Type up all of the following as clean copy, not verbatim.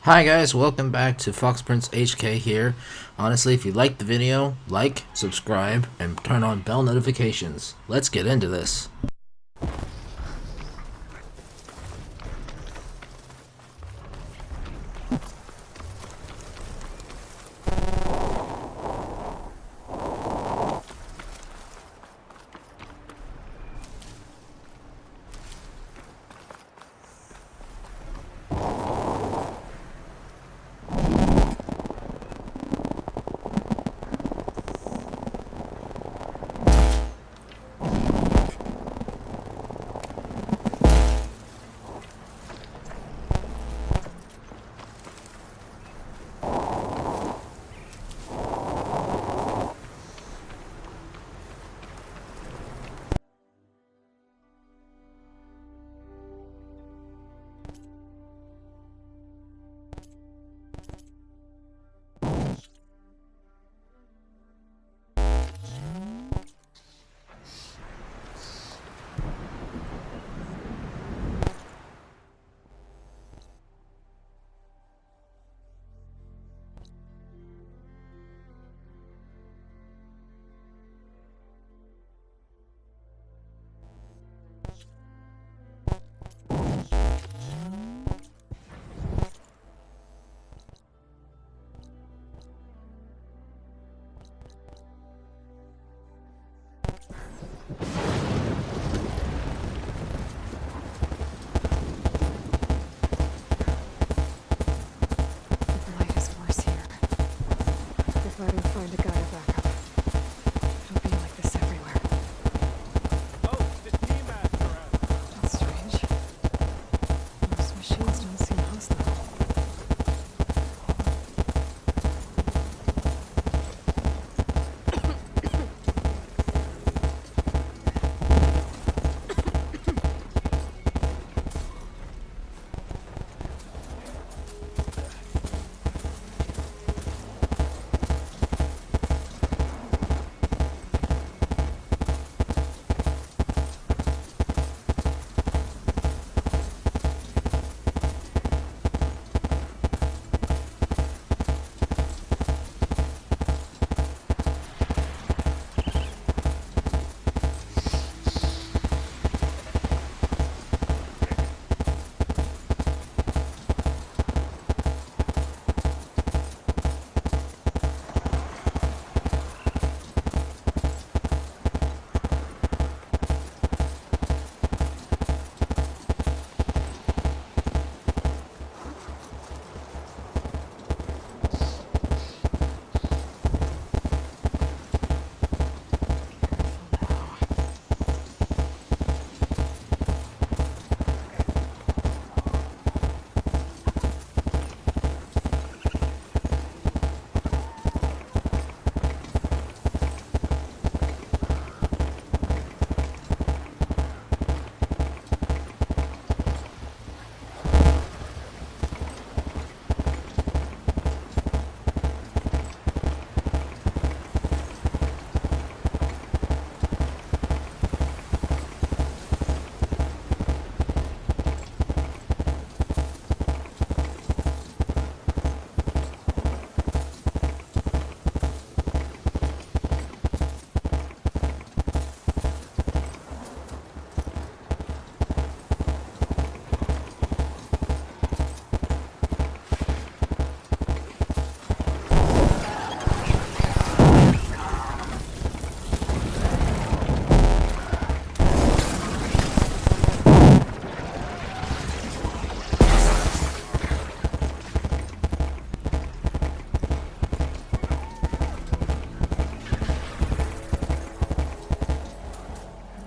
Hi guys, welcome back to foxprince HK here. Honestly, if you liked the video, like, subscribe, and turn on bell notifications. Let's get into this. The light is worse here. If I don't find a GAIA backup, it'll be like this everywhere. Oh, the team master out. That's strange. Most machines don't seem hostile.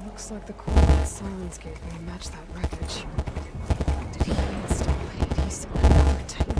Looks like the core that Sylens gave me matched that wreckage. Did he install Hades on another Titan?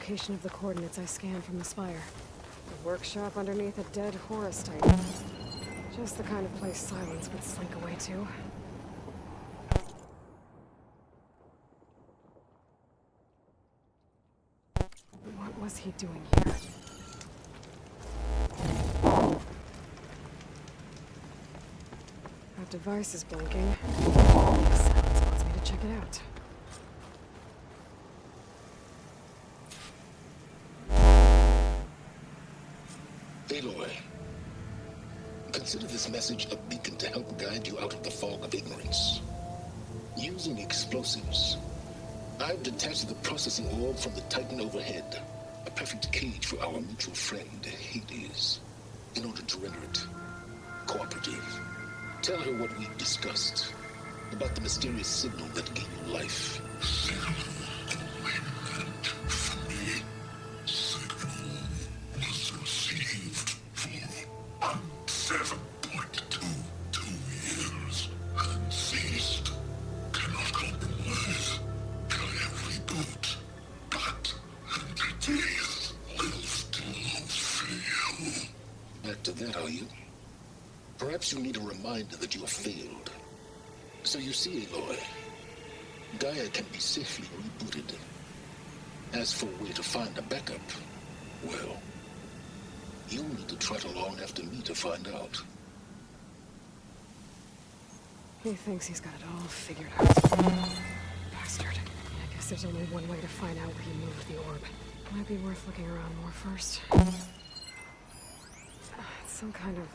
location of the coordinates I scanned from the spire. A workshop underneath a dead Horus type. Just the kind of place Sylens would slink away to. What was he doing here? That device is blinking. Sylens wants me to check it out. Aloy, consider this message a beacon to help guide you out of the fog of ignorance. Using explosives, I've detached the processing orb from the Titan overhead, a perfect cage for our mutual friend, Hades, in order to render it cooperative. Tell her what we've discussed about the mysterious signal that gave you life. Back to that, are you? Perhaps you need a reminder that you have failed. So you see, Aloy, GAIA can be safely rebooted. As for where to find a backup, well, you'll need to trot along after me to find out. He thinks he's got it all figured out. Bastard. I guess there's only one way to find out where he moved the orb. Might be worth looking around more first. It's some kind of...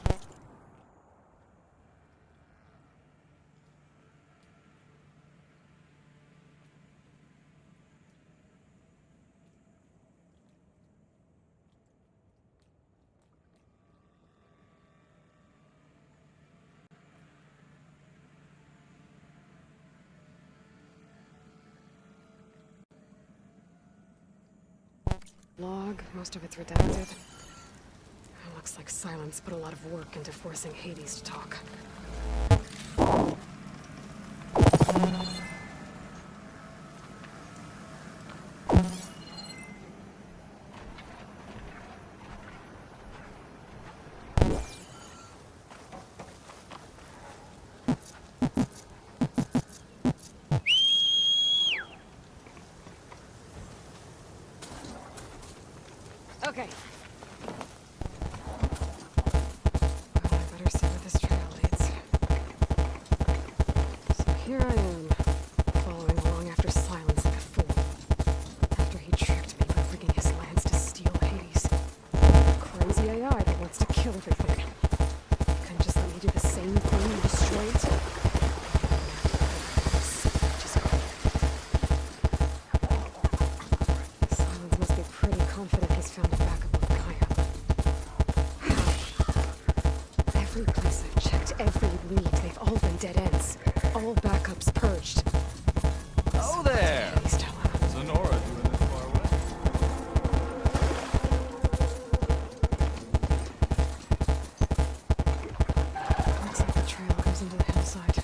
log, most of it's redacted. Looks like Sylens put a lot of work into forcing Hades to talk. Okay. Well, I better see where this trail leads. So here I am, following along after Sylens like a fool. After he tricked me by rigging his lance to steal Hades. Crazy AI that wants to kill everything. Couldn't just let me do the same thing and destroy it? Sylens must be pretty confident he's found a backup with GAIA. How? Every place I've checked, every lead, they've all been dead ends. All backups purged. Oh there! Please tell him. Sonora doing this far away. Looks like the trail goes into the hillside.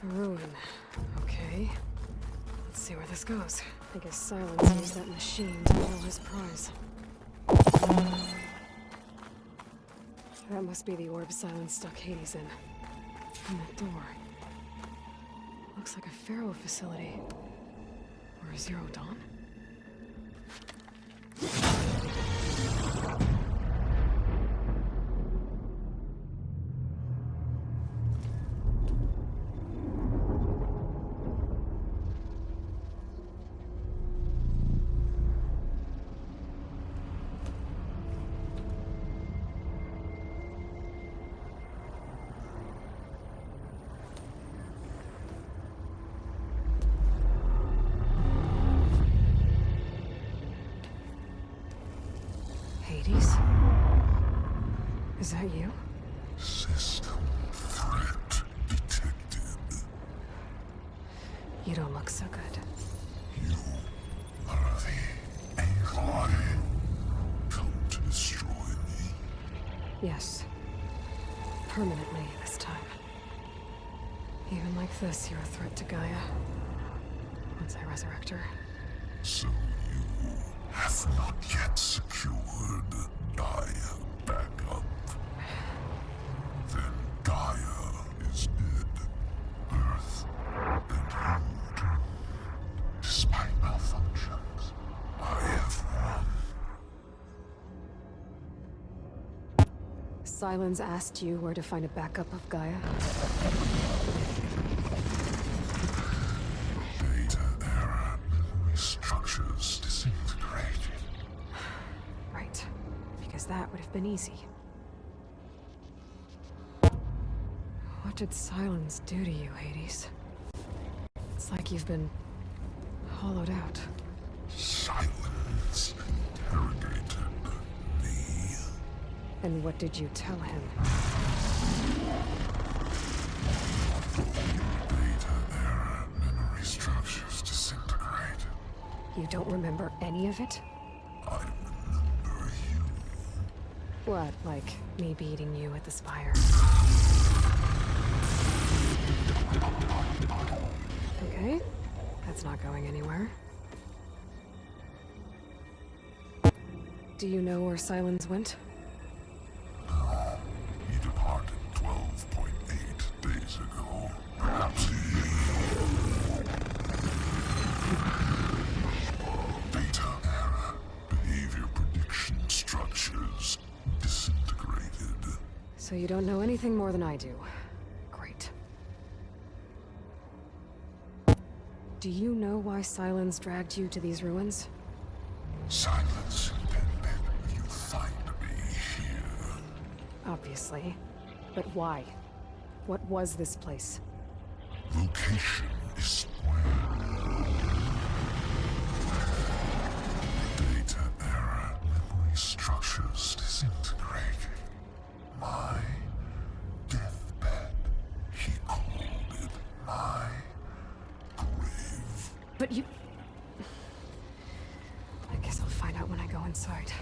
A ruin. Okay. Let's see where this goes. I guess Sylens used that machine to kill his prize. That must be the orb Sylens stuck Hades in. And that door. Looks like a Pharaoh facility. Or a Zero Dawn? Hades? Is that you? System threat detected. You don't look so good. You are the Aloy. Come to destroy Yes. Permanently this time. Even like this, you're a threat to Gaia. Once I resurrect her. So you have not yet secured Gaia back up. Then Gaia is dead. Earth and you too. Despite malfunctions, I have won. Sylens asked you where to find a backup of Gaia? Data error, memory structures disintegrated. Right. Because that would have been easy. What did Sylens do to you, Hades? It's like you've been hollowed out. Silence interrogated me. And what did you tell him? Data error, memory structures disintegrated. You don't remember any of it? I remember you. What, like me beating you at the spire? Okay, that's not going anywhere. Do you know where Sylens went? No, he departed 12.8 days ago. Perhaps he... Data error, behavior prediction structures disintegrated. So you don't know anything more than I do. Great. Do you know why Sylens dragged you to these ruins? Silence intended you find me here. Obviously. But why? What was this place? Location is where data error, memory structures disintegrated. My deathbed, he called it my grave. But you... I guess I'll find out when I go inside.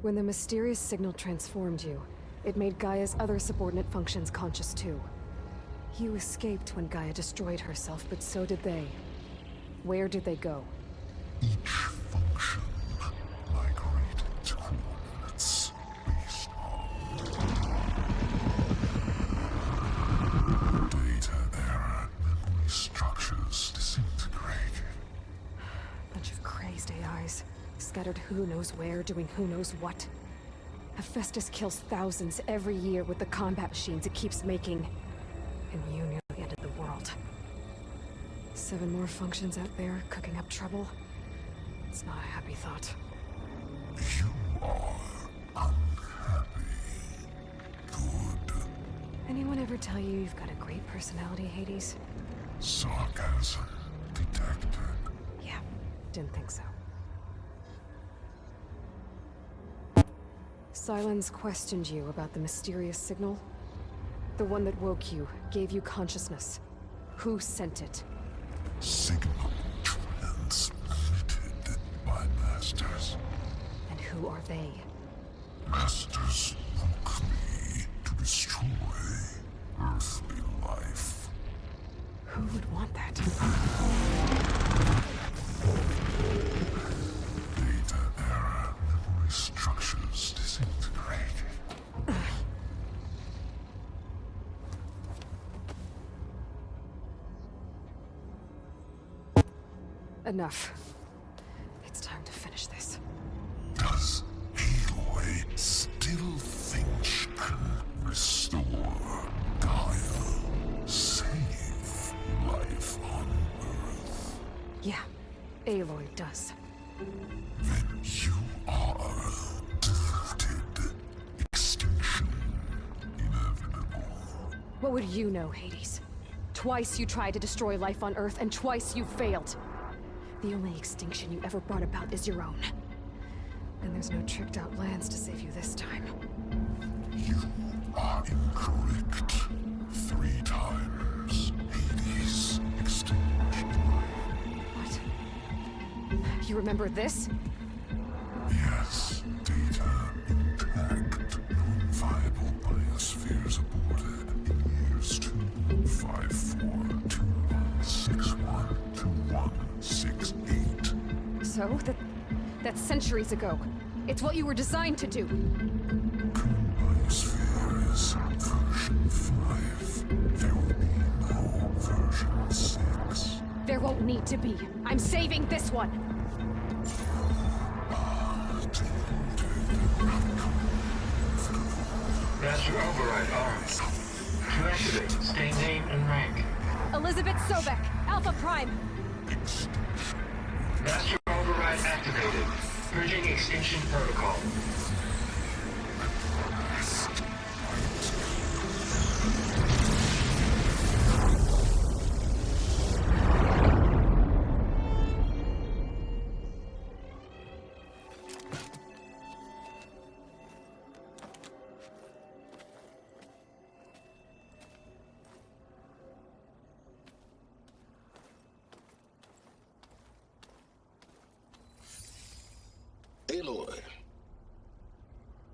When the mysterious signal transformed you, it made Gaia's other subordinate functions conscious too. You escaped when Gaia destroyed herself, but so did they. Where did they go? Each function migrated to coordinates based on data error, memory structures disintegrated. Bunch of crazed AIs, scattered who knows where, doing who knows what. Hephaestus kills thousands every year with the combat machines it keeps making. And you nearly ended the world. 7 more functions out there, cooking up trouble. It's not a happy thought. You are unhappy. Good. Anyone ever tell you you've got a great personality, Hades? Sarcasm detected. Yeah, didn't think so. Sylens questioned you about the mysterious signal. The one that woke you, gave you consciousness. Who sent it? Signal transmitted by masters. And who are they? Masters woke me to destroy earthly life. Who would want that? Data error, memory structures disintegrated. Enough. It's time to finish this. Does Aloy still think she can restore Gaia? Save life on Earth? Yeah, Aloy does. Then you are deluded. Extinction inevitable. What would you know, Hades? Twice you tried to destroy life on Earth, and twice you failed. The only extinction you ever brought about is your own. And there's no tricked-out lands to save you this time. You are incorrect. 3 times. Hades extinguished life. What? You remember this? 254-2161-2168. So? That's centuries ago. It's what you were designed to do. Biosphere is version 5. There will be no version 6. There won't need to be. I'm saving this one. Master Override armed. To activate, stay name and rank. Elizabeth Sobek, Alpha Prime. Master Override activated. Purging extinction protocol. Aloy,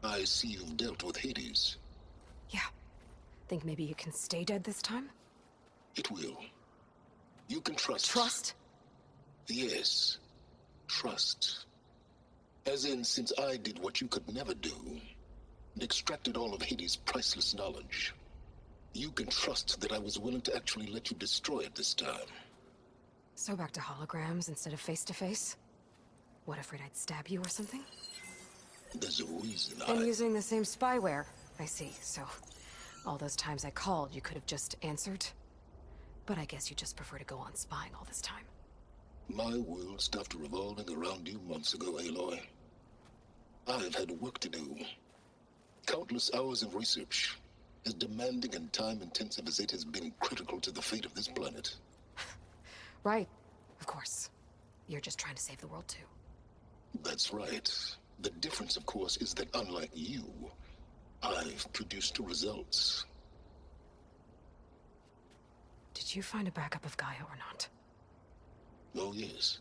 I see you've dealt with Hades. Yeah. Think maybe you can stay dead this time? It will. You can trust. Trust? Yes. Trust. As in, since I did what you could never do, and extracted all of Hades' priceless knowledge, you can trust that I was willing to actually let you destroy it this time. So back to holograms instead of face-to-face? What, afraid I'd stab you or something? There's a reason And using the same spyware. I see, so... all those times I called, you could have just answered? But I guess you just prefer to go on spying all this time. My world stopped revolving around you months ago, Aloy. I've had work to do. Countless hours of research, as demanding and time-intensive as it has been critical to the fate of this planet. Right. Of course. You're just trying to save the world, too. That's right. The difference, of course, is that unlike you, I've produced results. Did you find a backup of Gaia or not? Oh, yes.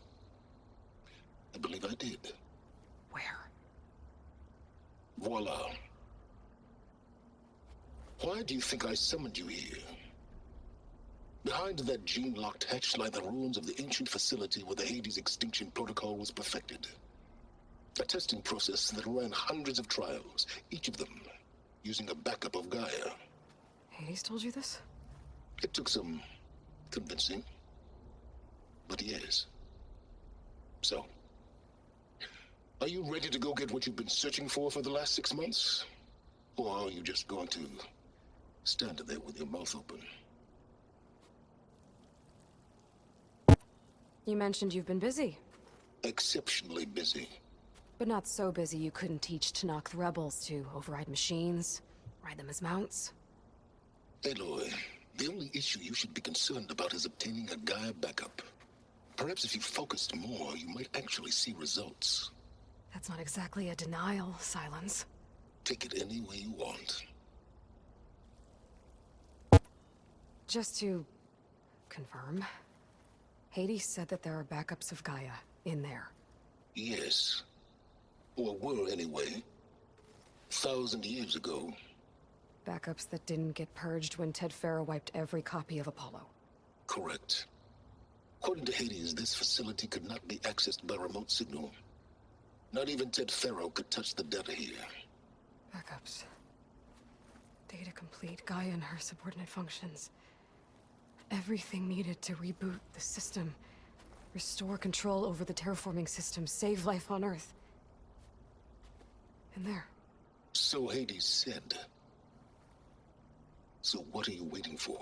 I believe I did. Where? Voila. Why do you think I summoned you here? Behind that gene-locked hatch lie the ruins of the ancient facility where the Hades extinction protocol was perfected. A testing process that ran hundreds of trials, each of them using a backup of Gaia. Hades told you this? It took some convincing, but yes. So, are you ready to go get what you've been searching for the last 6 months? Or are you just going to stand there with your mouth open? You mentioned you've been busy. Exceptionally busy. But not so busy you couldn't teach Tanakh the rebels to override machines, ride them as mounts. Aloy, the only issue you should be concerned about is obtaining a Gaia backup. Perhaps if you focused more, you might actually see results. That's not exactly a denial, Sylens. Take it any way you want. Just to confirm, Hades said that there are backups of Gaia in there. Yes. Or were anyway. 1,000 years ago. Backups that didn't get purged when Ted Farrow wiped every copy of Apollo. Correct. According to Hades, this facility could not be accessed by remote signal. Not even Ted Farrow could touch the data here. Backups. Data complete, Gaia and her subordinate functions. Everything needed to reboot the system. Restore control over the terraforming system, save life on Earth. And there. So Hades said. So what are you waiting for?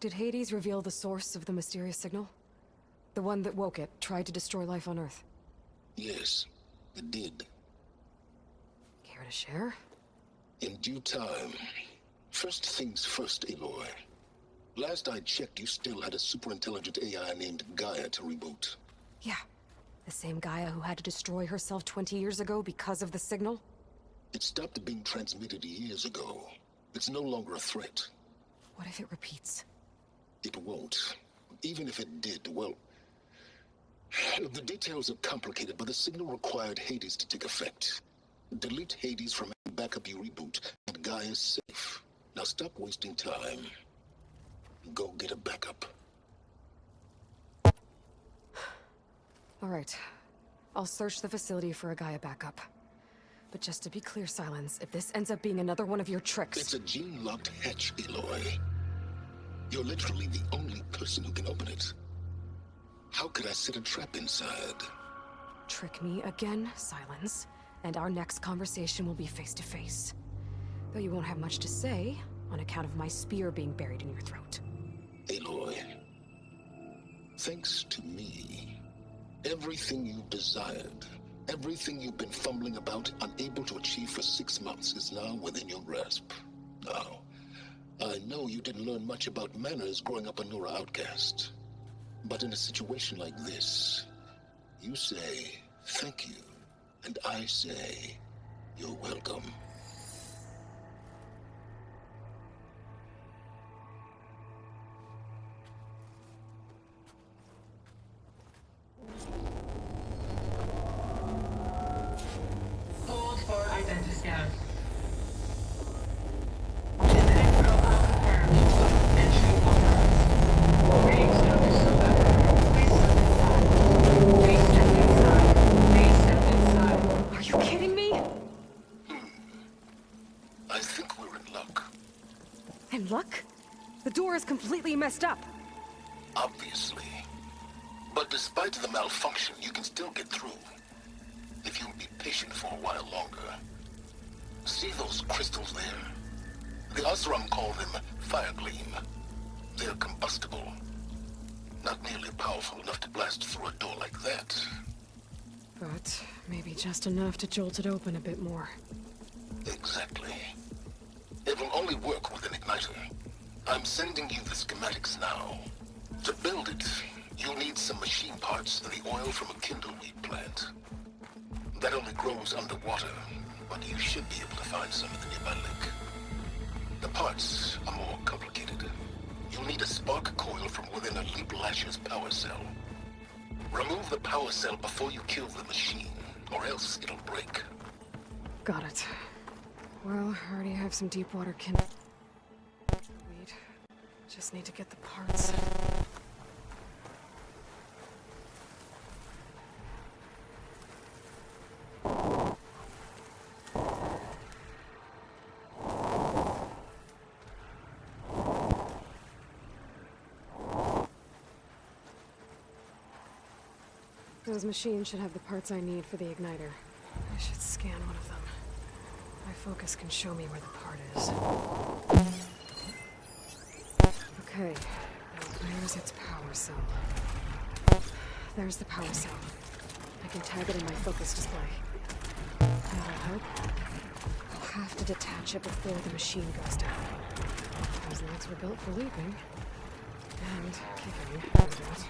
Did Hades reveal the source of the mysterious signal? The one that woke it, tried to destroy life on Earth? Yes, it did. Care to share? In due time. First things first, Aloy. Last I checked, you still had a super-intelligent AI named Gaia to reboot. Yeah. The same Gaia who had to destroy herself 20 years ago because of the signal? It stopped being transmitted years ago. It's no longer a threat. What if it repeats? It won't. Even if it did, well... The details are complicated, but the signal required Hades to take effect. Delete Hades from any backup you reboot, and that guy is safe. Now stop wasting time. Go get a backup. All right. I'll search the facility for a GAIA backup. But just to be clear, Sylens, if this ends up being another one of your tricks... It's a gene-locked hatch, Aloy. You're literally the only person who can open it. How could I set a trap inside? Trick me again, Sylens, and our next conversation will be face-to-face. Though you won't have much to say, on account of my spear being buried in your throat. Aloy, thanks to me, everything you've desired, everything you've been fumbling about, unable to achieve for 6 months, is now within your grasp. Now, I know you didn't learn much about manners growing up a Nora outcast. But in a situation like this, you say, thank you, and I say, you're welcome. Hold for identiscan. Genetic profile confirmed. Entry authorized. Reading status over. Please step inside. Please step inside. Are you kidding me? I think we're in luck. In luck? The door is completely messed up. Obviously. But despite the malfunction, you can still get through. If you'll be patient for a while longer. See those crystals there? The Osram call them fire gleam. They're combustible. Not nearly powerful enough to blast through a door like that. But maybe just enough to jolt it open a bit more. Exactly. It will only work with an igniter. I'm sending you the schematics now. To build it, you'll need some machine parts and the oil from a kindleweed plant. That only grows underwater, but you should be able to find some in the nearby lake. The parts are more complicated. You'll need a spark coil from within a Leap Lasher's power cell. Remove the power cell before you kill the machine, or else it'll break. Got it. Well, I already have some deep water kindleweed. Just need to get the parts. Those machines should have the parts I need for the igniter. I should scan one of them. My focus can show me where the part is. Okay, now where's its power cell? There's the power cell. I can tag it in my focus display. That'll help. I'll have to detach it before the machine goes down. Those legs were built for leaping. And kicking, no doubt.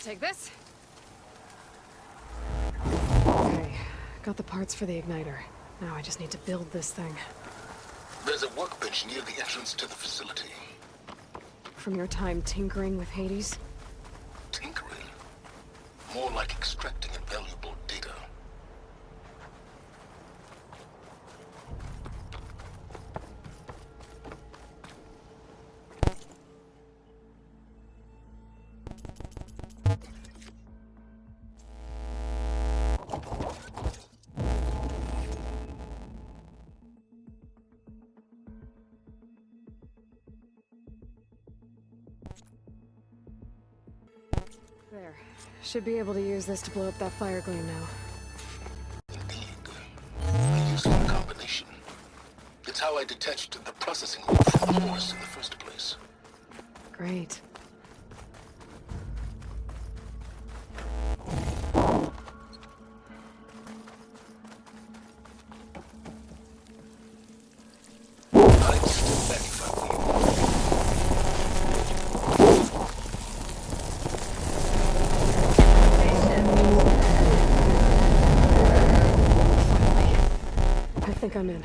take this. Okay, got the parts for the igniter. Now I just need to build this thing. There's a workbench near the entrance to the facility. From your time tinkering with Hades? Tinkering? More like extracting invaluable data. There. Should be able to use this to blow up that fire gleam now. Indeed. A useful combination. It's how I detached the processing loop from the horse in the first place. Great. I'd step back if I were you. I think I'm in.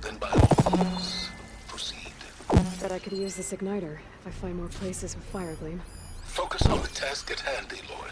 Then by all means, proceed. Bet I could use this igniter if I find more places with fire gleam. Focus on the task at hand, Aloy.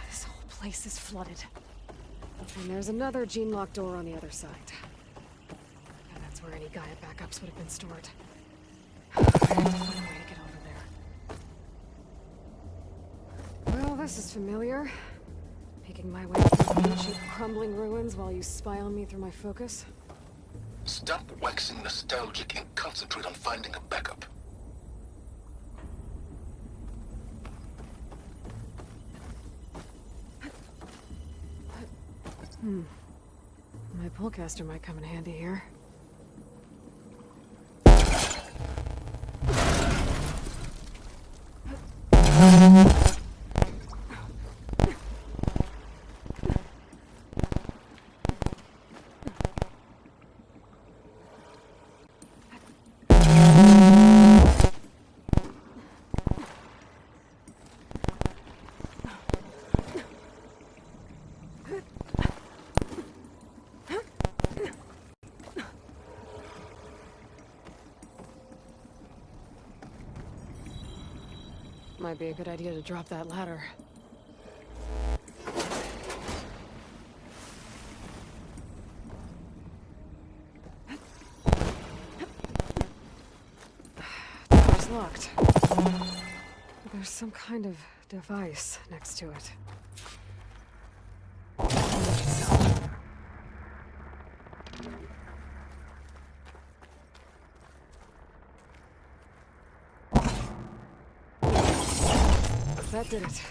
This whole place is flooded. And there's another gene-locked door on the other side. And that's where any GAIA backups would have been stored. I have to find a way to get over there. Well, this is familiar. Making my way through ancient, crumbling ruins while you spy on me through my focus. Stop waxing nostalgic and concentrate on finding a backup. My pullcaster might come in handy here. Might be a good idea to drop that ladder. Door's locked. There's some kind of device next to it. That did it.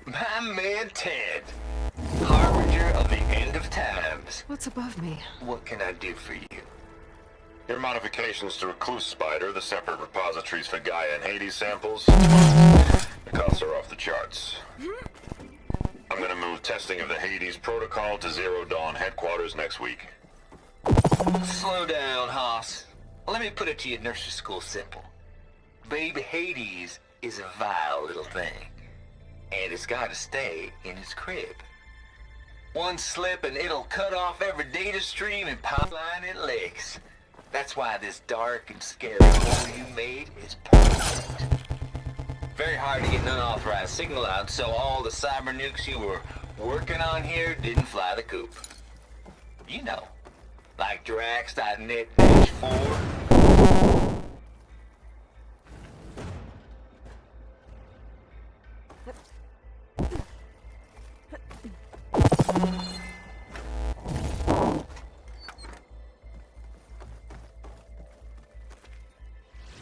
My man Ted, harbinger of the end of times. What's above me? What can I do for you? Your modifications to Recluse Spider, the separate repositories for Gaia and Hades samples, the costs are off the charts. I'm gonna move testing of the Hades protocol to Zero Dawn headquarters next week. Slow down, Hoss. Let me put it to you nursery school simple. Baby Hades is a vile little thing, and it's gotta stay in its crib. One slip and it'll cut off every data stream and pipeline it licks. That's why this dark and scary hole you made is perfect. Very hard to get an unauthorized signal out, so all the cyber nukes you were working on here didn't fly the coop. You know, like Drax.net H4.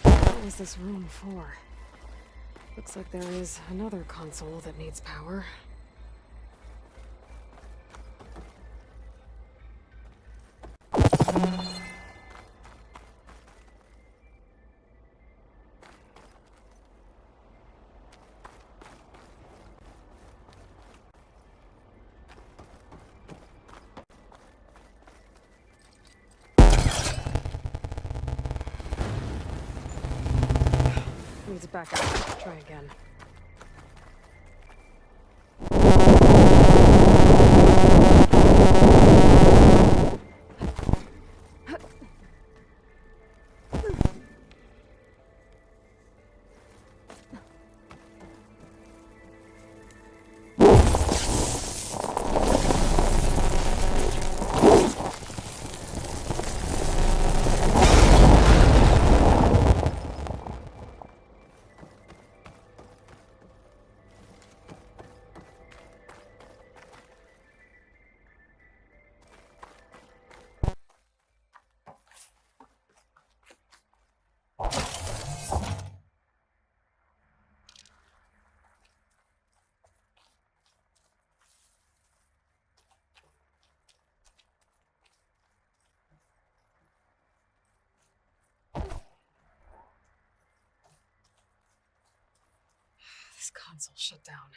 What was this room for? Looks like there is another console that needs power. Needs a backup. Try again. This console shut down.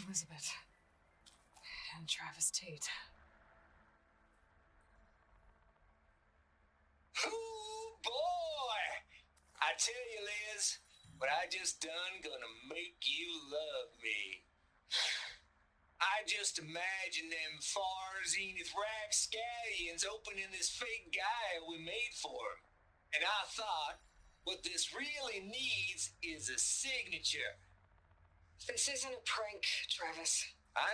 Elizabeth. And Travis Tate. Ooh, boy! I tell you, Liz, what I just done gonna make you love me. I just imagine them far zenith rapscallions opening this fake Gaia we made for 'em. And I thought, what this really needs is a signature. This isn't a prank, Travis. I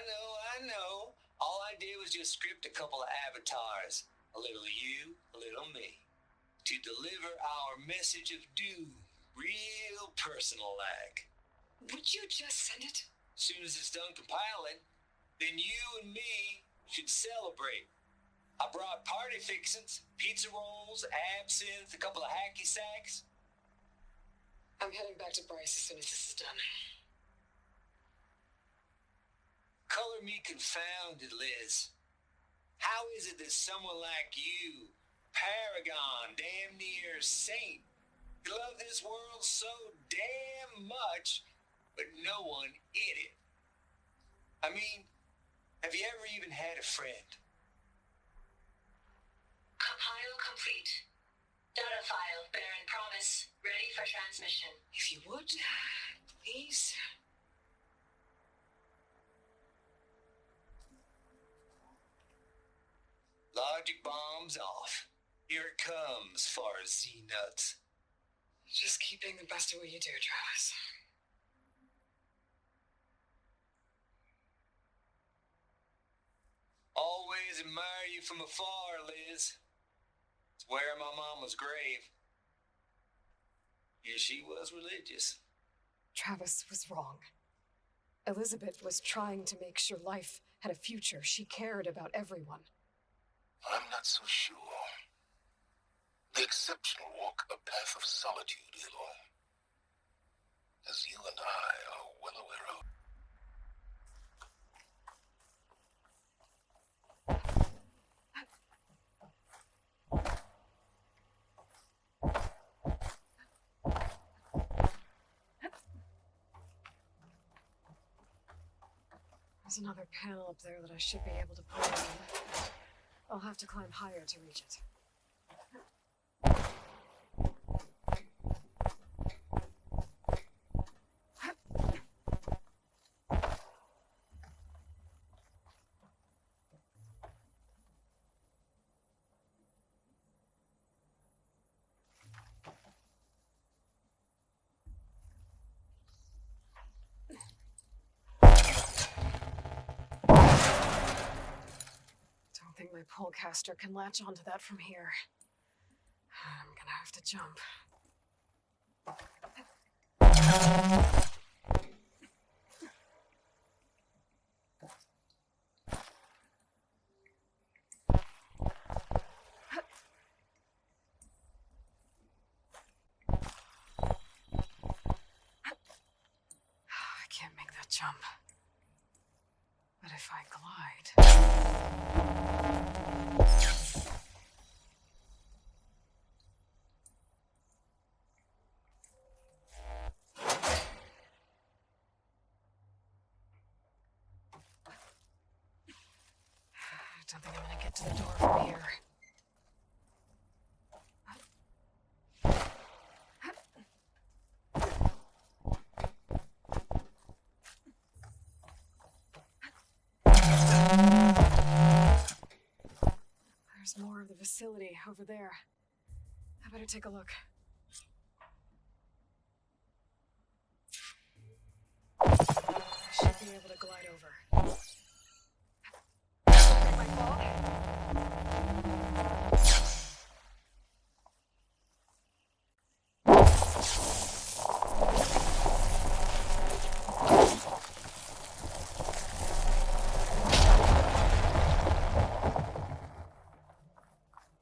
know. All I did was just script a couple of avatars. A little you, a little me. To deliver our message of doom, real personal-like. Would you just send it? Soon as it's done compiling, then you and me should celebrate. I brought party fixins, pizza rolls, absinthe, a couple of hacky sacks. I'm heading back to Bryce as soon as this is done. Color me confounded, Liz. How is it that someone like you, paragon, damn near saint, could love this world so damn much, but no one in it? I mean, have you ever even had a friend? Compile complete. Data file bearing promise ready for transmission. If you would, please. Logic bombs off. Here it comes, far Z-nuts. Just keep being the best at what you do, Travis. Always admire you from afar, Liz. It's where my mama's grave. Yeah, she was religious. Travis was wrong. Elizabeth was trying to make sure life had a future. She cared about everyone. I'm not so sure. The exceptional walk a path of solitude, Eloy. As you and I are well aware of. There's another panel up there that I should be able to pull in. I'll have to climb higher to reach it. Don't think my polecaster can latch onto that from here. I'm gonna have to jump. I can't make that jump. But if I glide... I don't think I'm gonna get to the door from here. There's more of the facility over there. I better take a look. I should be able to glide over. My fault?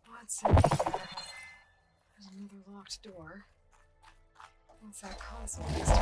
What's in here? There's another locked door. What's that console next to it?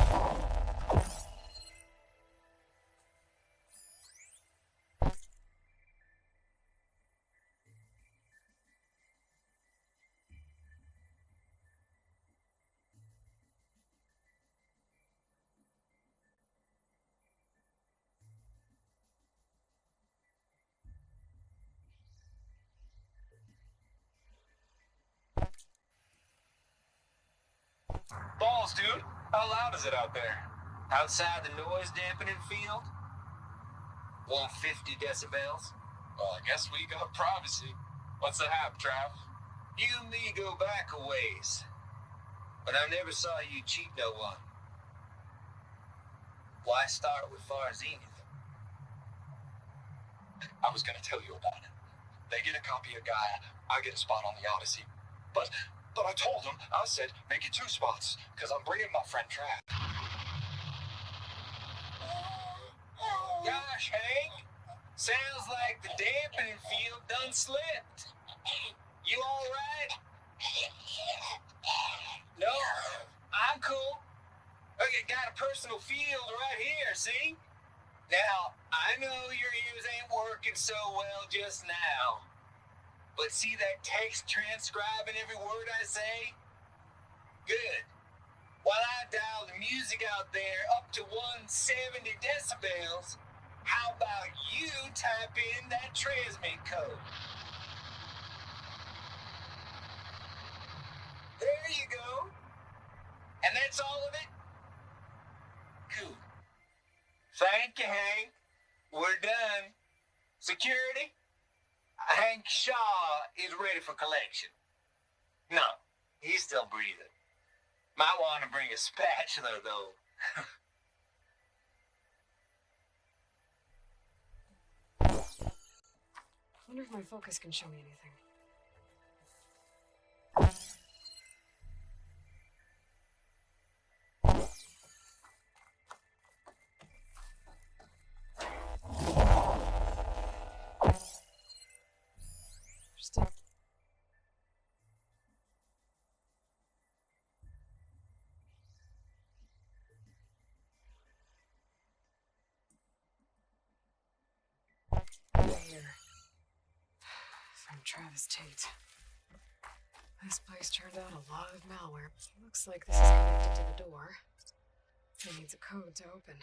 Balls, dude. How loud is it out there? Outside the noise dampening field? 150 decibels? Well, I guess we got privacy. What's the hap, Trav? You and me go back a ways. But I never saw you cheat no one. Why start with Far Zenith? I was gonna tell you about it. They get a copy of Gaia, I get a spot on the Odyssey. But I told them, I said, make it 2 spots, because I'm bringing my friend Trav. Gosh, Hank. Sounds like the dampening field done slipped. You alright? No, I'm cool. Okay, got a personal field right here, see? Now, I know your ears ain't working so well just now. But see that text transcribing every word I say? Good. While I dial the music out there up to 170 decibels, how about you type in that transmit code? There you go. And that's all of it? Cool. Thank you, Hank. We're done. Security? Hank Shaw is ready for collection. No, he's still breathing. Might want to bring a spatula, though. Wonder if my focus can show me anything. Interesting. Here. From Travis Tate. This place turned out a lot of malware. Looks like this is connected to the door. It needs a code to open.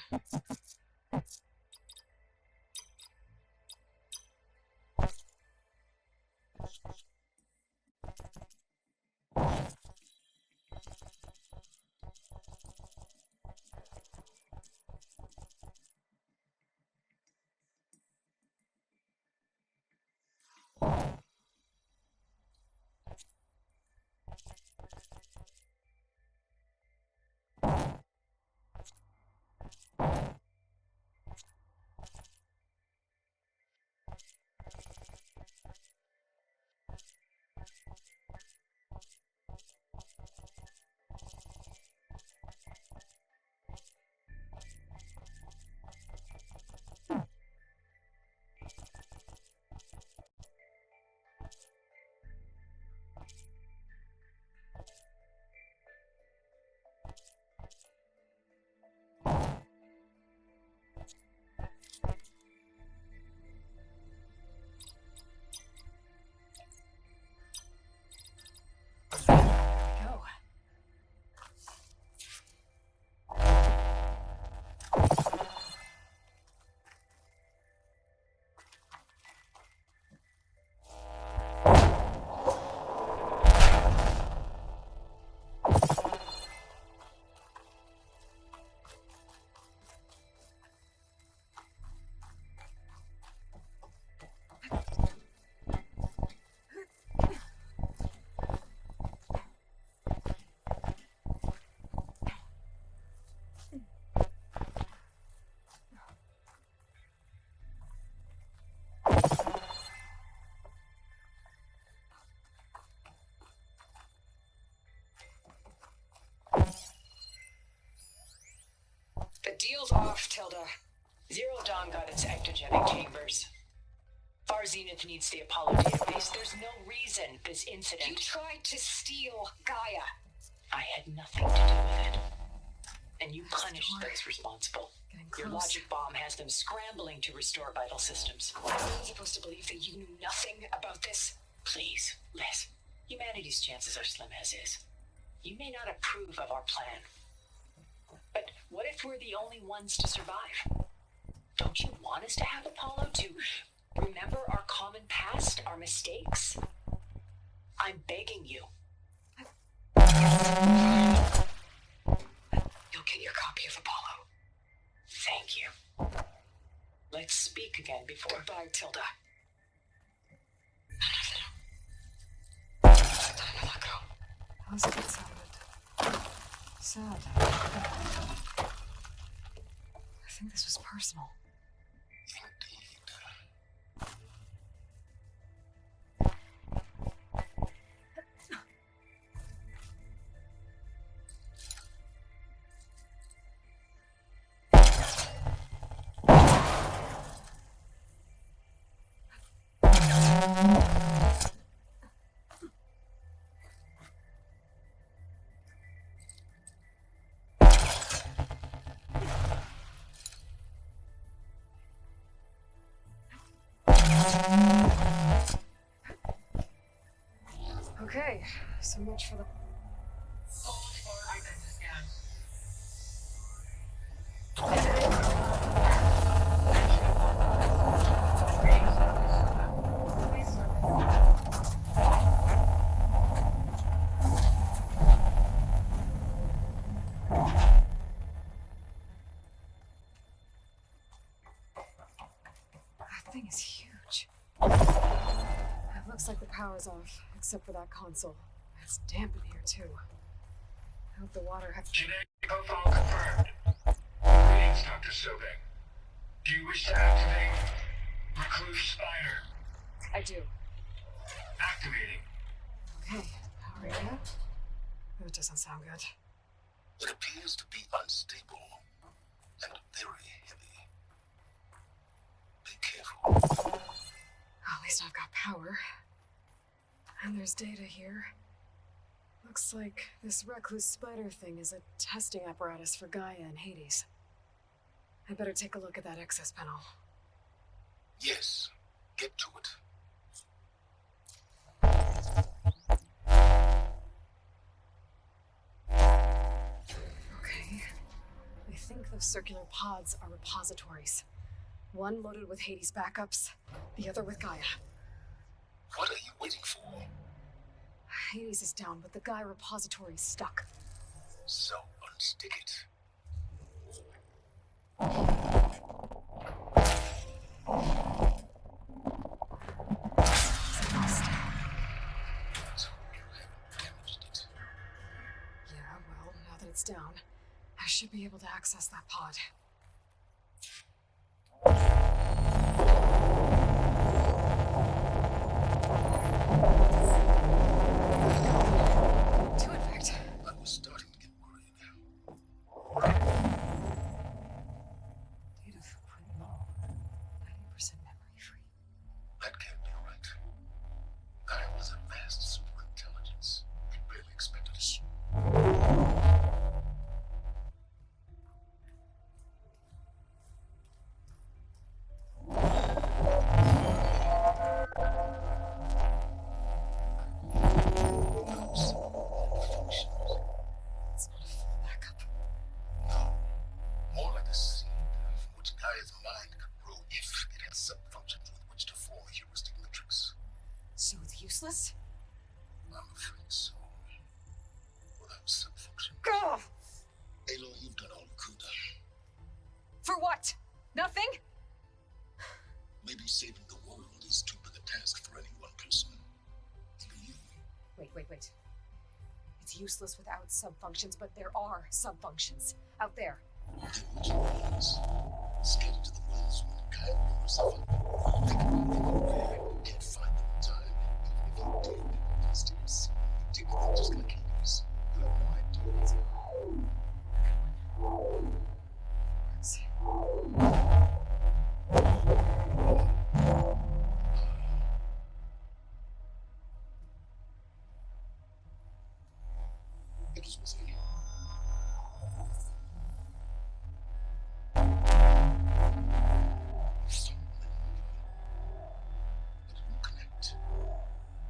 Go. The deal's off, Tilda. Zero Dawn got its ectogenic chambers. Far Zenith needs the Apollo database. There's no reason this incident... You tried to steal Gaia. I had nothing to do with it. And you punished those responsible. Your logic bomb has them scrambling to restore vital systems. I'm supposed to believe that you knew nothing about this? Please, Liz. Humanity's chances are slim as is. You may not approve of our plan. But what if we're the only ones to survive? Don't you want us to have Apollo to remember our common past, our mistakes? I'm begging you. You'll get your copy of Apollo. Thank you. Let's speak again before... Goodbye, Tilda. How's it sounded? Sad. I think this was personal. Okay, so much for the... That thing is huge. It looks like the power's off, except for that console. It's damp in here, too. I hope the water has... Genetic profile confirmed. Greetings, Dr. Sobek. Do you wish to activate Recluse Spider? I do. Activating. Okay, power area. That doesn't sound good. It appears to be unstable and very heavy. Be careful. At least I've got power. And there's data here. Looks like this recluse spider thing is a testing apparatus for Gaia and Hades. I'd better take a look at that access panel. Yes, get to it. Okay. I think those circular pods are repositories. One loaded with Hades backups, the other with Gaia. What are you waiting for? Hades is down, but the Gaia repository is stuck. So unstick it. Yeah, well, now that it's down, I should be able to access that pod. To infect. I was starting to get worried. Data footprint low. 90% memory free. That can't be right. Gaia was a vast superintelligence. He barely expected us. It's not a full backup. No. More like a seed from which Gaia's mind could grow if it had sub-functions with which to form a heuristic matrix. So it's useless? I'm afraid so. Without sub-function. Go! Aloy, you've done all you could. For what? Nothing? Maybe saving the world is too big a task for any one person. Even you. Wait. It's useless without sub-functions, but there are sub-functions out there. Then which ones? Scattered to the winds when Gaia rumors of it. They can be anywhere. You can't find them in time. Even if you did, they'd still see you dig them just like Hades. You have no idea. It was within you. But it won't connect.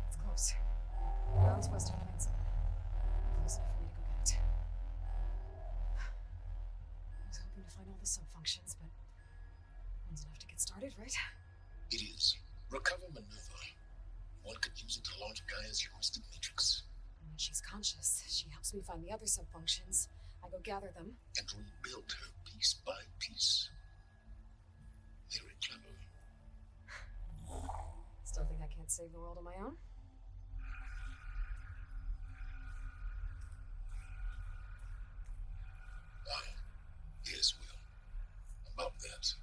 It's close. Ground's west of Plains. Close enough for me to go get it. I was hoping to find all the sub-functions, but one's enough to get started, right? It is. Recover maneuver. One could use it to launch Gaia's heuristic matrix. When she's conscious, she helps me find the other sub-functions. I go gather them. And rebuild her piece by piece. Very clever. Still think I can't save the world on my own? Yes, Will. About that.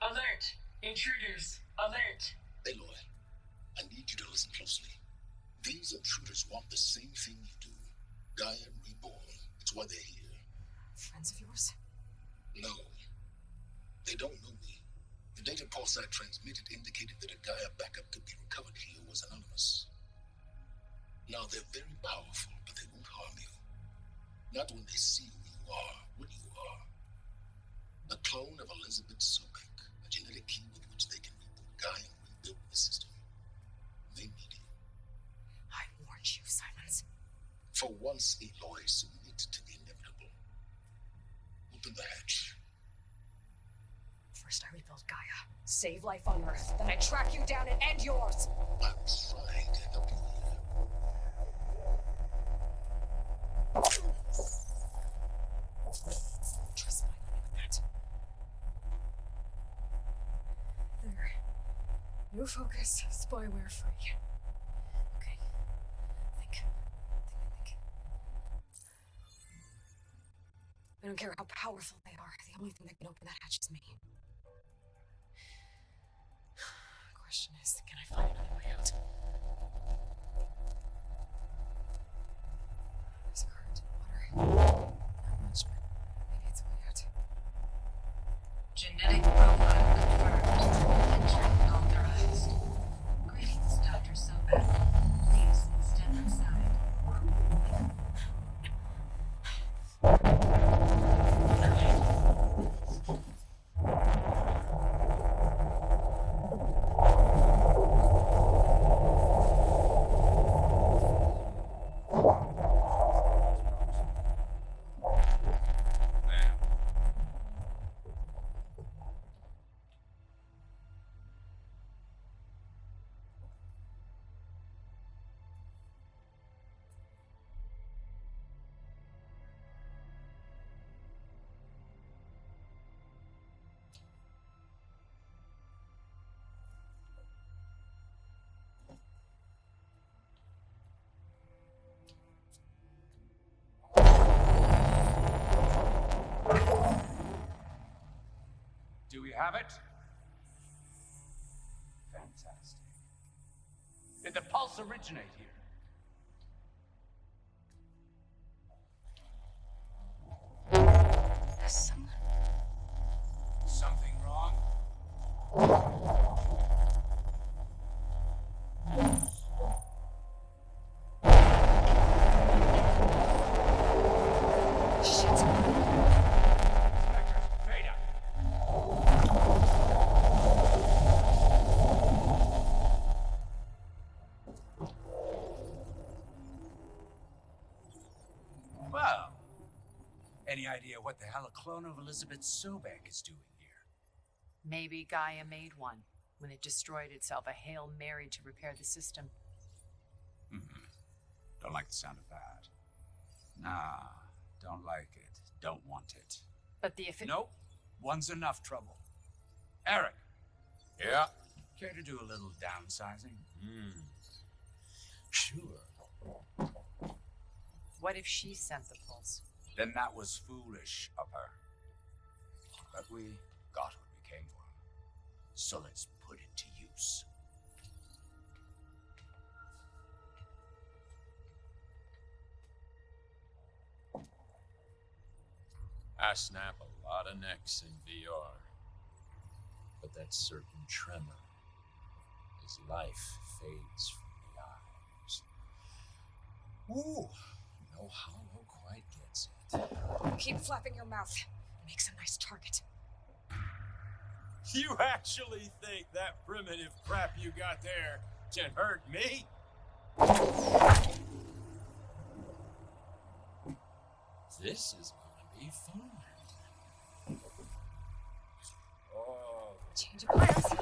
Alert! Intruders! Alert! Aloy, I need you to listen closely. These intruders want the same thing you do. Gaia reborn. It's why they're here. Friends of yours? No. They don't know me. The data pulse I transmitted indicated that a Gaia backup could be recovered here was anonymous. Now, they're very powerful, but they won't harm you. Not when they see who you are, what you are. A clone of Elizabeth Sobek, a genetic key with which they can reboot Gaia and rebuild the system. They need you. I warned you, Sylens. For once, Aloy, submit to the inevitable. Open the hatch. First I rebuild Gaia, save life on Earth, then I track you down and end yours! I'm trying to help you here. Trust my money with that. There. New focus, spyware free. Okay. Think. I don't care how powerful they are. The only thing that can open that hatch is me. Question is, can I find another way have it? Fantastic. Did the pulse originate here? Someone. Something wrong? Shit. Veda! Well, any idea what the hell a clone of Elizabeth Sobek is doing here? Maybe Gaia made one when it destroyed itself, a Hail Mary to repair the system. Don't like the sound of that. Nah, don't like it. Don't want it. But the if it... Nope. One's enough trouble. Eric. Yeah? Care to do a little downsizing? Sure. What if she sent the pulse? Then that was foolish of her. But we got what we came for. So let's put it to use. I snap a lot of necks in VR. But that certain tremor as life fades from the eyes. Ooh, no hollow quite gets it. Keep flapping your mouth. Makes a nice target. You actually think that primitive crap you got there can hurt me? This is gonna be fun. Oh, Change of plans.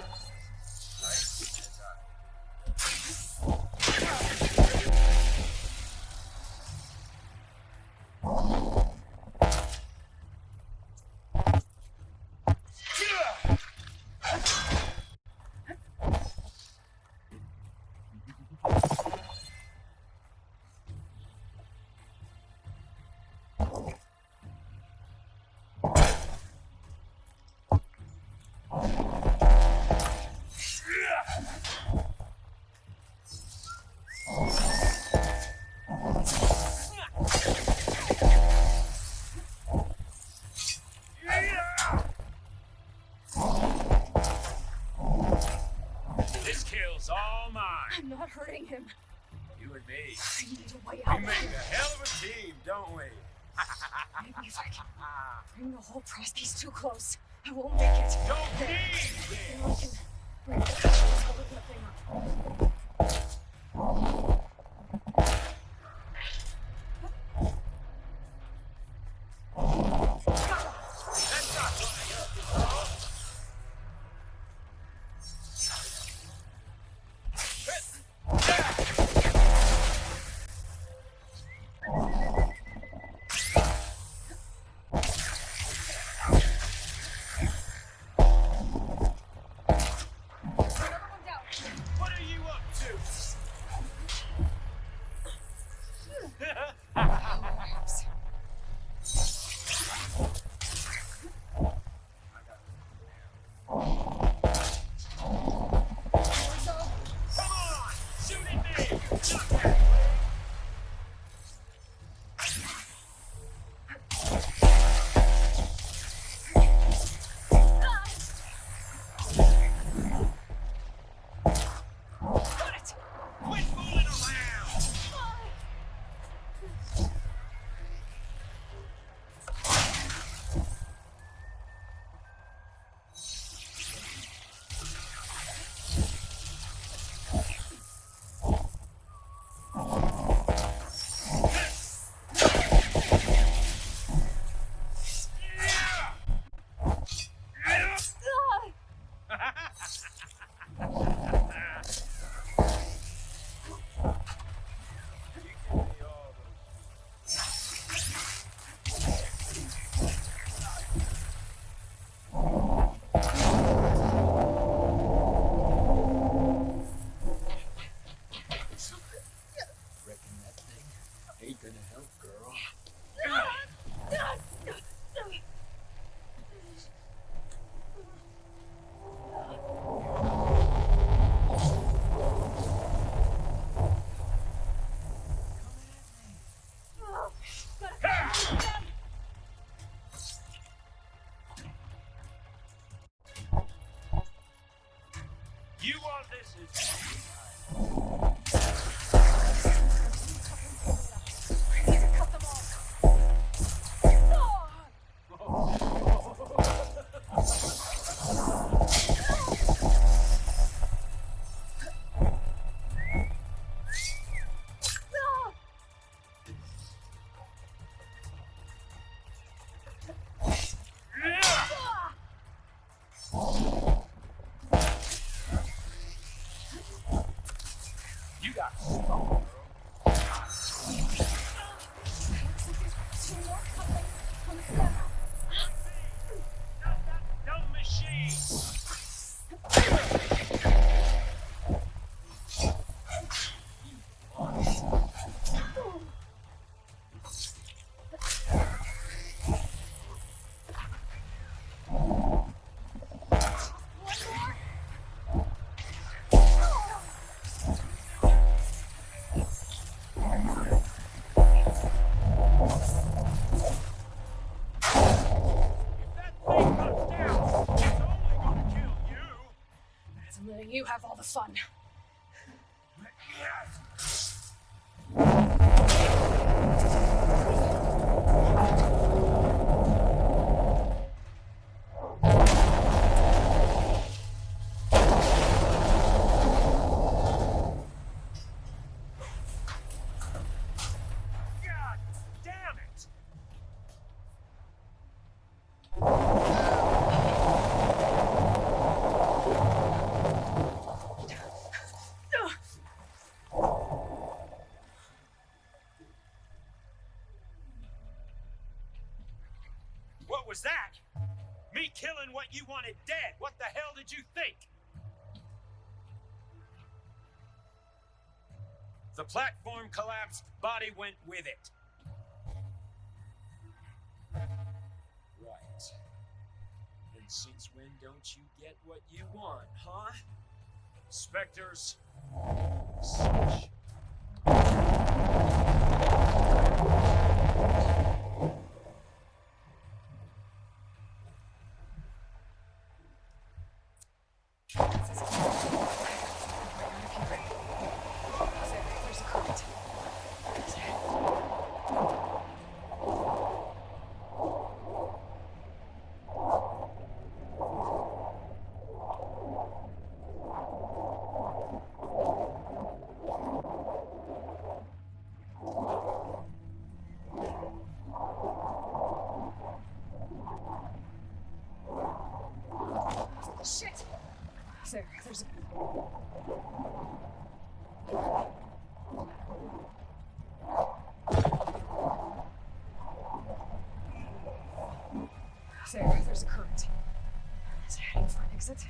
this kill's all mine. I'm not hurting him. You and me. I need a way We out. make a hell of a team, don't we? Maybe if I can bring the whole press piece too close, I won't make it. Don't Then need I can bring the hatches holding the thing up. That's not gonna help you, bro. What are you up to? Perhaps. Come on! Shoot at me! Not that way! Got it! Quit fooling around! Reckon that thing ain't gonna help, girl. Dumb machine! I'm letting you have all the fun. God damn it! What was that? Me killing what you wanted dead. What the hell did you think? The platform collapsed, body went with it. Right. And since when don't you get what you want, huh? Spectres. Such. There's a current. Shit! There's a... There's a current. Is it heading for an exit?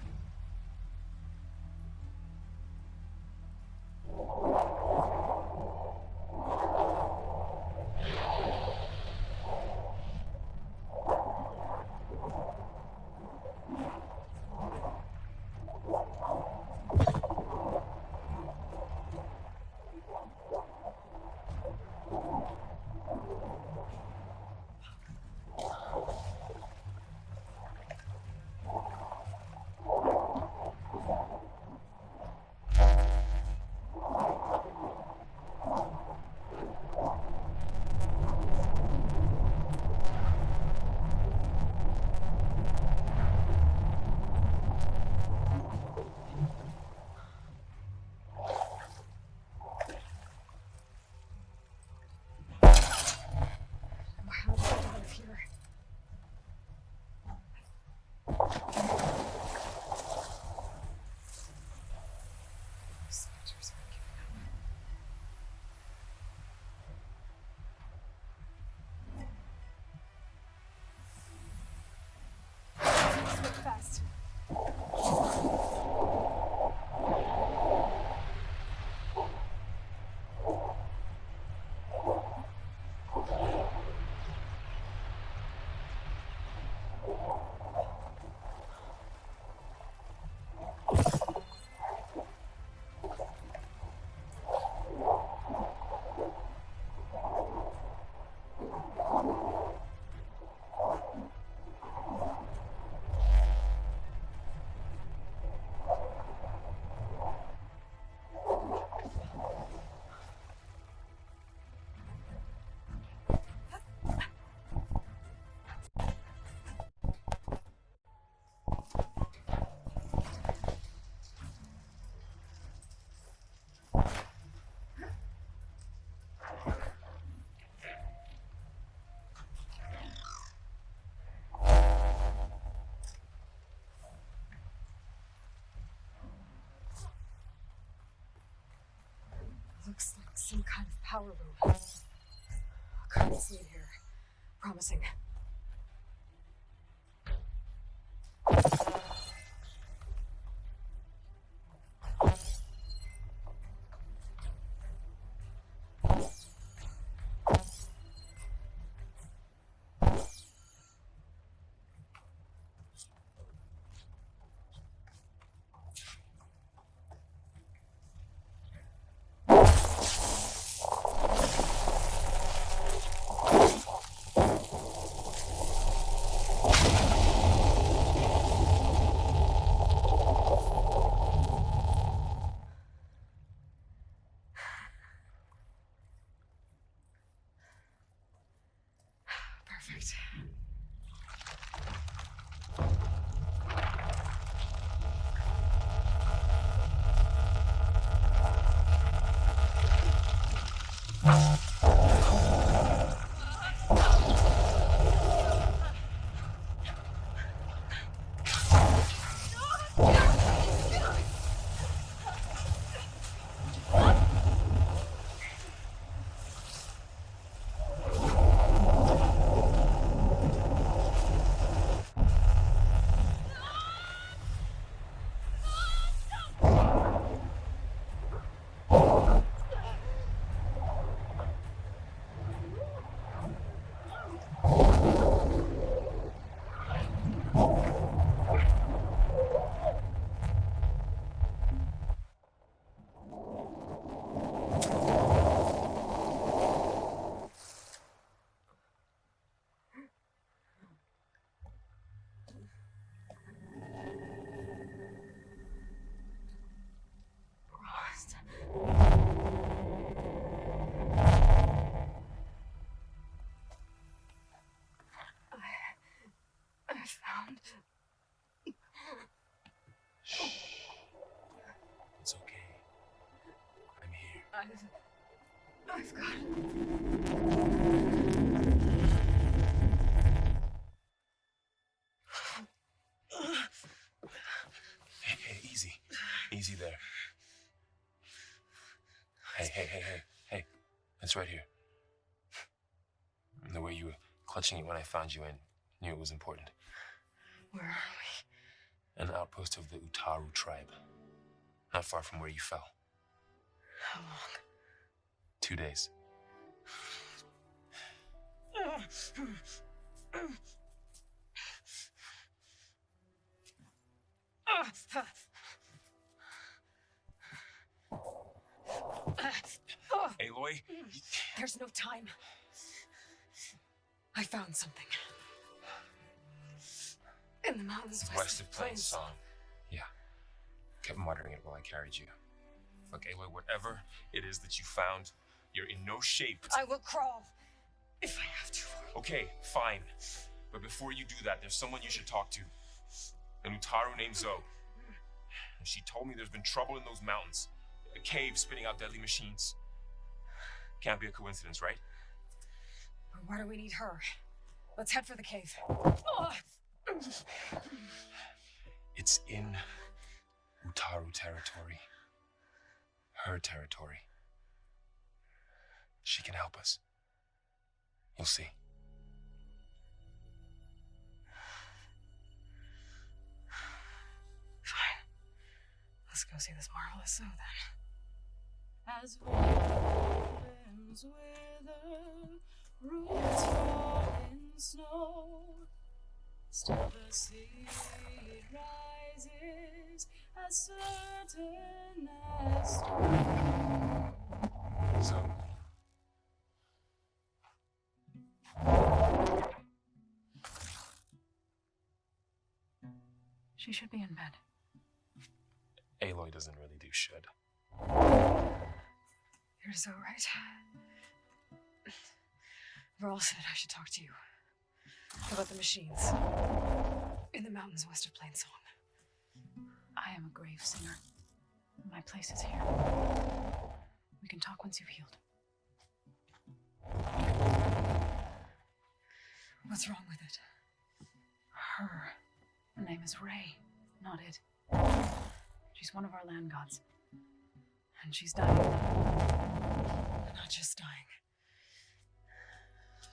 Some kind of power room. Can't see it here. Promising. Perfect. It's okay. I'm here. I've got it. Hey, easy. Easy there. Hey. It's right here. The way you were clutching it when I found you, I knew it was important. Where are we? An outpost of the Utaru tribe. Not far from where you fell. How long? 2 days. Aloy? There's no time. I found something. In the mountains West of Plains Song. Yeah. Kept muttering it while I carried you. Look, Aloy, whatever it is that you found, you're in no shape. I will crawl. If I have to. Okay, fine. But before you do that, there's someone you should talk to. An Utaru named Zoe. And she told me there's been trouble in those mountains. A cave spitting out deadly machines. Can't be a coincidence, right? But why do we need her? Let's head for the cave. It's in Utaru territory. Her territory. She can help us. You'll see. Fine. Let's go see this marvelous Zoe then. As winds wither, roots fall in snow, still the seed rises as certain as So. She should be in bed. Aloy doesn't really do should. You're so right. Varl said I should talk to you about the machines in the mountains west of Plainsong. I am a grave singer. My place is here. We can talk once you've healed. What's wrong with it? Her name is Ray, not it. She's one of our land gods. And she's dying. not just dying.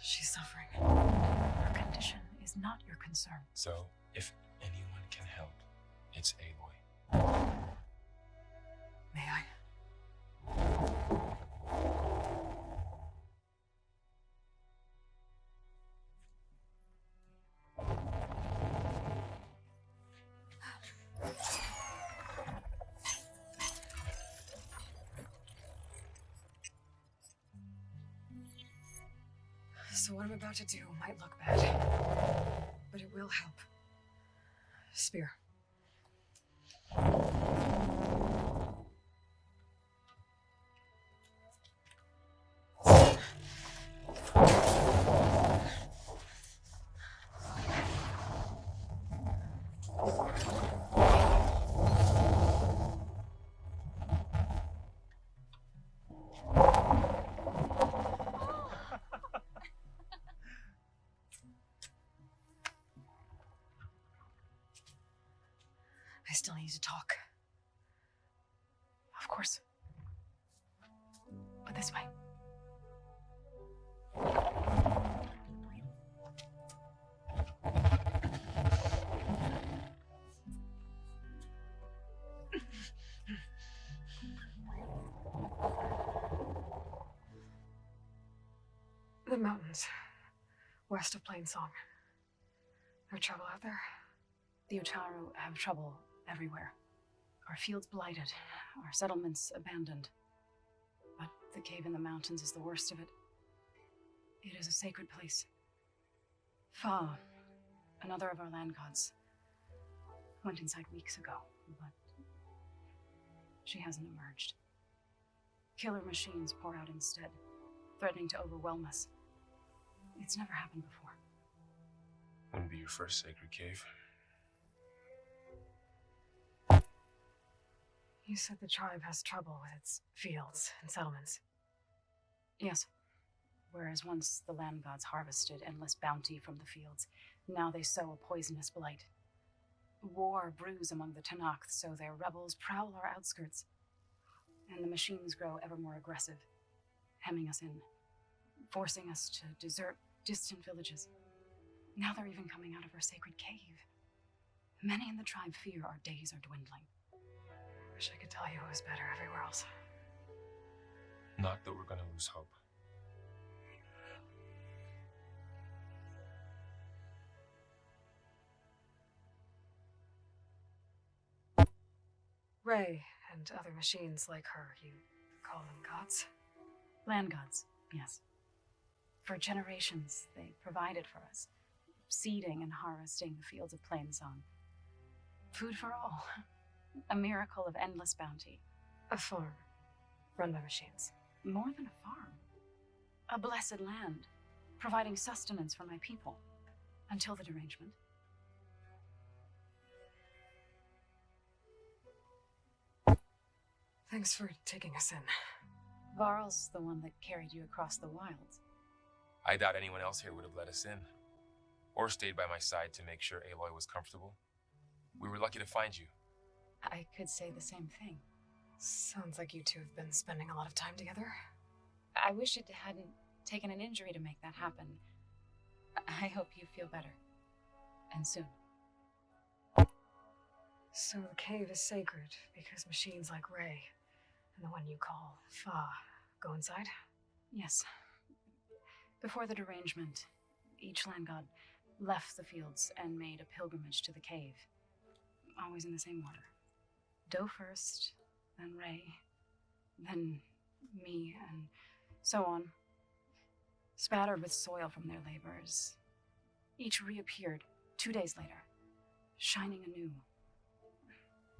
She's suffering. Her condition is not your concern. So, if anyone can help, it's Aloy. May I? So what I'm about to do might look bad, but it will help. Spear. I still need to talk. Of course. But this way. The mountains, west of Plainsong. There's trouble out there? The Utaru have trouble everywhere. Our fields blighted, our settlements abandoned. But the cave in the mountains is the worst of it. It is a sacred place. Fa, another of our land gods, went inside weeks ago, but she hasn't emerged. Killer machines pour out instead, threatening to overwhelm us. It's never happened before. Wouldn't be your first sacred cave. You said the tribe has trouble with its fields and settlements. Yes. Whereas once the land gods harvested endless bounty from the fields, now they sow a poisonous blight. War brews among the Tanakh, so their rebels prowl our outskirts. And the machines grow ever more aggressive, hemming us in, forcing us to desert distant villages. Now they're even coming out of our sacred cave. Many in the tribe fear our days are dwindling. Wish I could tell you it was better everywhere else. Not that we're gonna lose hope. Ray and other machines like her, you call them gods? Land gods, yes. For generations, they provided for us, seeding and harvesting the fields of Plainsong. Food for all. A miracle of endless bounty. A farm, run by machines. More than a farm. A blessed land, providing sustenance for my people. Until the derangement. Thanks for taking us in. Varl's the one that carried you across the wilds. I doubt anyone else here would have let us in. Or stayed by my side to make sure Aloy was comfortable. We were lucky to find you. I could say the same thing. Sounds like you two have been spending a lot of time together. I wish it hadn't taken an injury to make that happen. I hope you feel better. And soon. So the cave is sacred because machines like Ray and the one you call Fa go inside? Yes. Before the derangement, each land god left the fields and made a pilgrimage to the cave. Always in the same order. Doe first, then Ray, then me, and so on. Spattered with soil from their labors. Each reappeared 2 days later, shining anew,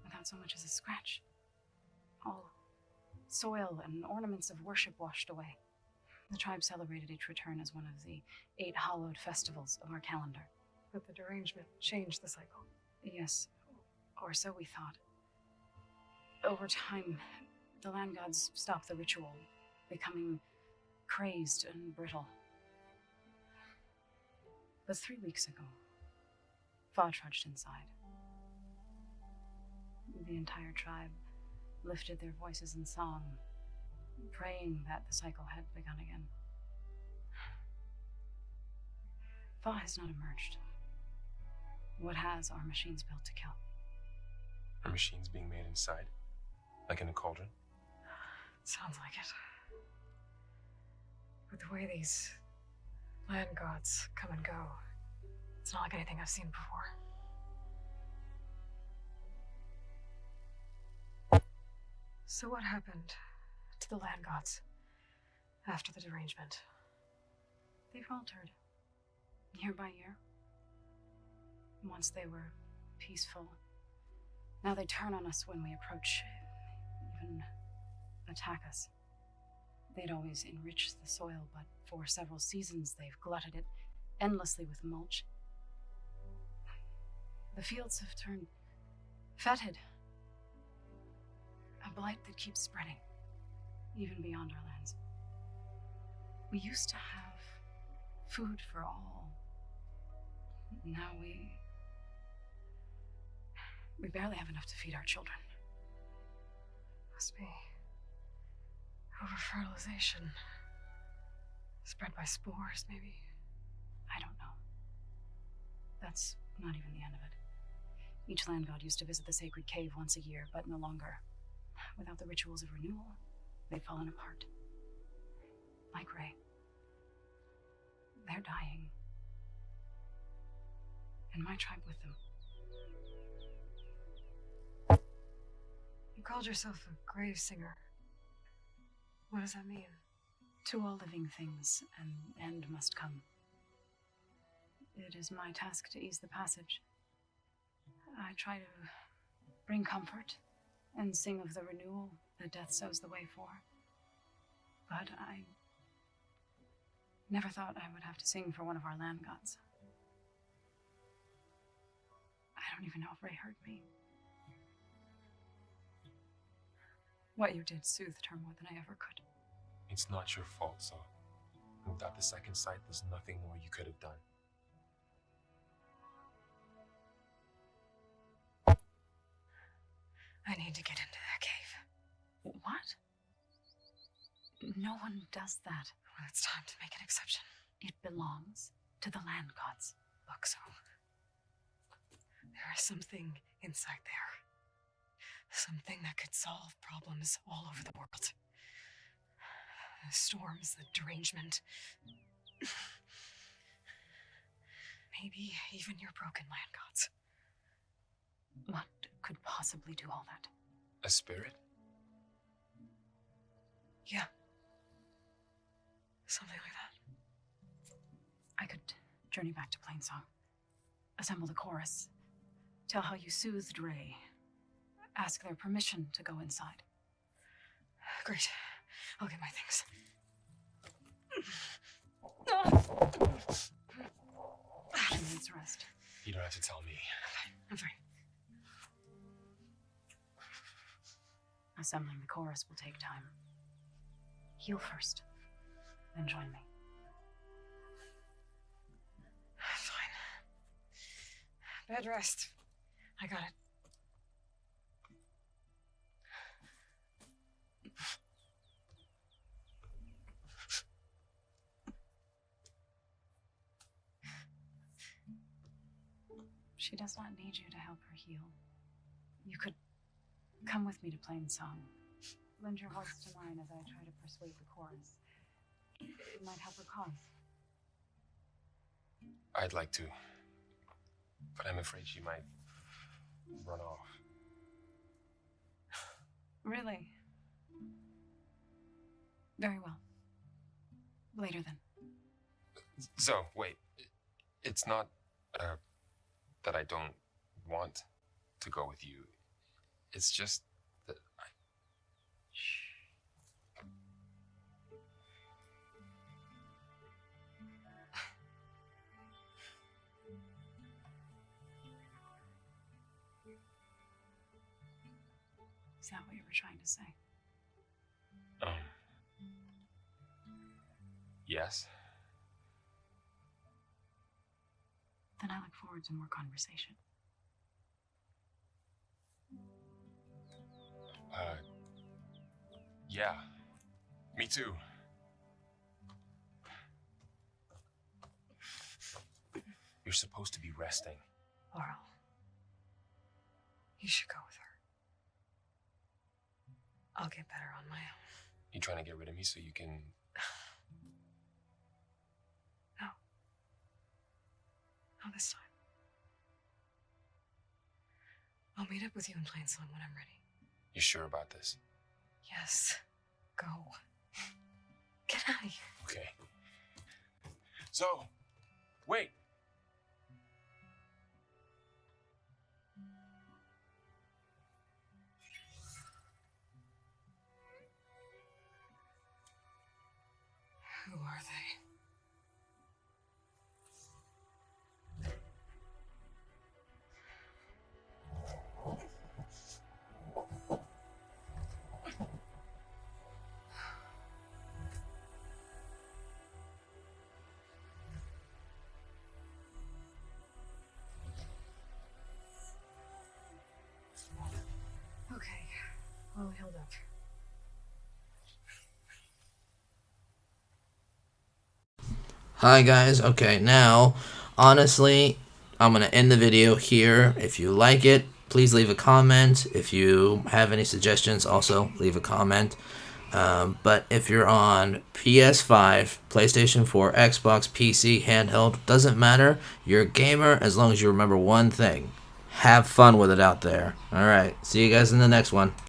without so much as a scratch. All soil and ornaments of worship washed away. The tribe celebrated each return as one of the 8 hallowed festivals of our calendar. But the derangement changed the cycle. Yes, or so we thought. Over time, the land gods stopped the ritual, becoming crazed and brittle. But 3 weeks ago, Fa trudged inside. The entire tribe lifted their voices in song, praying that the cycle had begun again. Thaw has not emerged. What has are machines built to kill. Are machines being made inside? Like in a cauldron? Sounds like it. With the way these land gods come and go, it's not like anything I've seen before. So what happened to the land gods after the derangement? They faltered, year by year. Once they were peaceful. Now they turn on us when we approach, even attack us. They'd always enriched the soil, but for several seasons they've glutted it endlessly with mulch. The fields have turned fetid. A blight that keeps spreading, even beyond our lands. We used to have food for all. Now we barely have enough to feed our children. Must be over-fertilization. Spread by spores, maybe. I don't know. That's not even the end of it. Each land god used to visit the sacred cave once a year, but no longer. Without the rituals of renewal, they've fallen apart. Like Ray. They're dying. And my tribe with them. You called yourself a grave singer. What does that mean? To all living things, an end must come. It is my task to ease the passage. I try to bring comfort and sing of the renewal that death sows the way for. But I never thought I would have to sing for one of our land gods. I don't even know if Ray heard me. What you did soothed her more than I ever could. It's not your fault, Saw. Without the second sight, there's nothing more you could have done. I need to get into that cave. What? No one does that. Well, it's time to make an exception. It belongs to the land gods. Look, so there is something inside there. Something that could solve problems all over the world. The storms, the derangement. Maybe even your broken land gods. What could possibly do all that? A spirit? Yeah. Something like that. I could journey back to Plainsong. Assemble the chorus. Tell how you soothed Ray. Ask their permission to go inside. Great. I'll get my things. 2 minutes rest. You don't have to tell me. I'm fine. Assembling the chorus will take time. Heal first, then join me. Fine. Bed rest. I got it. She does not need you to help her heal. You could come with me to Plainsong. Lend your voice to mine as I try to persuade the chorus. It might help her cause. I'd like to, but I'm afraid she might run off. Really? Very well. Later then. So, wait. It's not, that I don't want to go with you. It's just that I... Shh. Is that what you were trying to say? Yes. Then I look forward to more conversation. Yeah. Me too. You're supposed to be resting. Laurel, you should go with her. I'll get better on my own. You trying to get rid of me so you can... No. Not this time. I'll meet up with you in Plain Sun when I'm ready. You sure about this? Yes. Go. Get out of here. Okay. So, wait. Who are they? Okay, well held up. Hi guys, okay, now, honestly, I'm going to end the video here. If you like it, please leave a comment. If you have any suggestions, also leave a comment. But if you're on PS5, PlayStation 4, Xbox, PC, handheld, doesn't matter. You're a gamer as long as you remember one thing. Have fun with it out there. Alright, see you guys in the next one.